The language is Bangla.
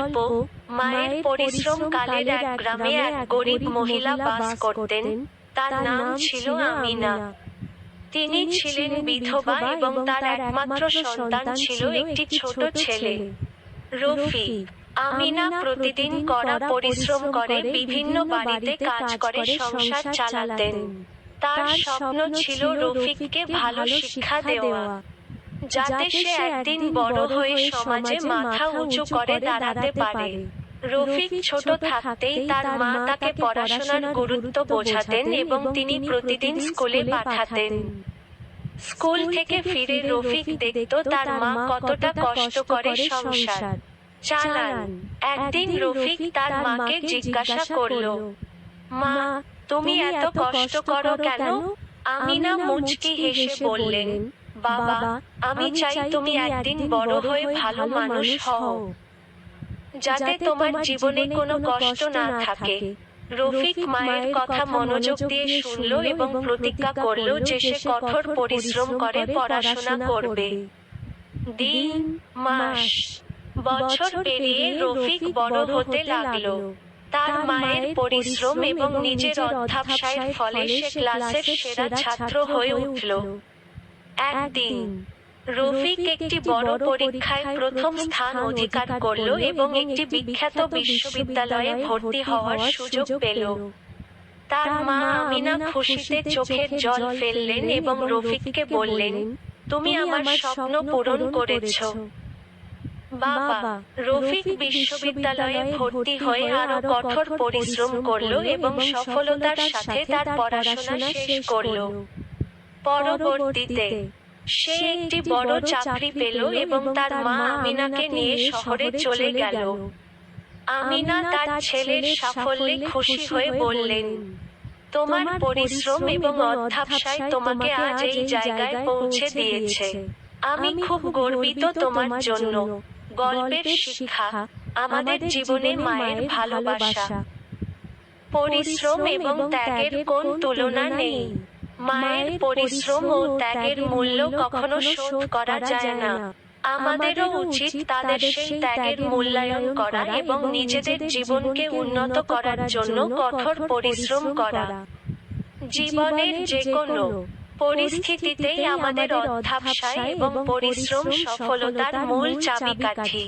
গল্প। মায়ের পরিশ্রম কালের এক গ্রামে এক গরিব মহিলা বাস করতেন। তার নাম ছিল আমিনা। তিনি ছিলেন বিধবা এবং তার একমাত্র সন্তান ছিল একটি ছোট ছেলে, রফিক। আমিনা প্রতিদিন কড়া পরিশ্রম করে বিভিন্ন বাড়িতে কাজ করে সংসার চালাতেন। তার স্বপ্ন ছিল রফিককে ভালো শিক্ষা দেওয়া, যাতে সে একদিন বড় হয়ে সমাজে মাথা উঁচু করে দাঁড়াতে পারে। রফিক ছোট থাকতেই তার মা তাকে পড়াশোনার গুরুত্ব বোঝাতেন এবং তিনি প্রতিদিন স্কুলে পাঠাতেন। স্কুল থেকে ফিরে রফিক দেখত তার মা কতটা কষ্ট করে সংসার চালান। একদিন রফিক তার মাকে জিজ্ঞাসা করল, মা, তুমি এত কষ্ট করো কেন? আমিনা মুচকি হেসে বললেন, বাবা, আমি চাই তুমি একদিন বড় হয়ে ভালো মানুষ হও, যাতে তোমার জীবনে কোনো কষ্ট না থাকে। রফিক মায়ের কথা মনোযোগ দিয়ে শুনল এবং প্রতিজ্ঞা করল যে সে কঠোর পরিশ্রম করে পড়াশোনা করবে। দিন, মাস, বছর পেরিয়ে রফিক বড় হতে লাগল। তার মায়ের পরিশ্রম এবং নিজের অধ্যবসায়ের ফলে সে ক্লাসের সেরা ছাত্র হয়ে উঠল। একদিন রফিক একটি বড় পরীক্ষায় প্রথম স্থান অধিকার করল এবং একটি বিখ্যাত বিশ্ববিদ্যালয়ে ভর্তি হওয়ার সুযোগ পেল। তার মা আমিনা খুশিতে চোখের জল ফেললেন এবং রফিককে বললেন, তুমি আমার স্বপ্ন পূরণ করেছ। বাবা। রফিক বিশ্ববিদ্যালয়ে ভর্তি হয়ে আরো কঠোর পরিশ্রম করল এবং সফলতার সাথে তার পড়াশোনা শেষ করল। পরবর্তীতে সে একটি বড় চাকরি পেল এবং তার মা আমিনাকে নিয়ে শহরে চলে গেল। আমিনা তার ছেলের সাফল্যে খুশি হয়ে বললেন, তোমার পরিশ্রম এবং অধ্যবসায় তোমাকে আজ এই জায়গায় পৌঁছে দিয়েছে। আমি খুব গর্বিত তোমার জন্য। গল্পের শিক্ষা, আমাদের জীবনে মায়ের ভালোবাসা, পরিশ্রম এবং ত্যাগের কোন তুলনা নেই। মায়ের পরিশ্রম ও ত্যাগের মূল্য কখনো শোধ করা যায় না। আমাদেরও উচিত তাদের সেই ত্যাগের মূল্যায়ন করা এবং নিজেদের জীবনকে উন্নত করার জন্য কঠোর পরিশ্রম করা। জীবনের যে কোনো পরিস্থিতিতেই আমাদের অধ্যবসায় এবং পরিশ্রম সফলতার মূল চাবিকাঠি।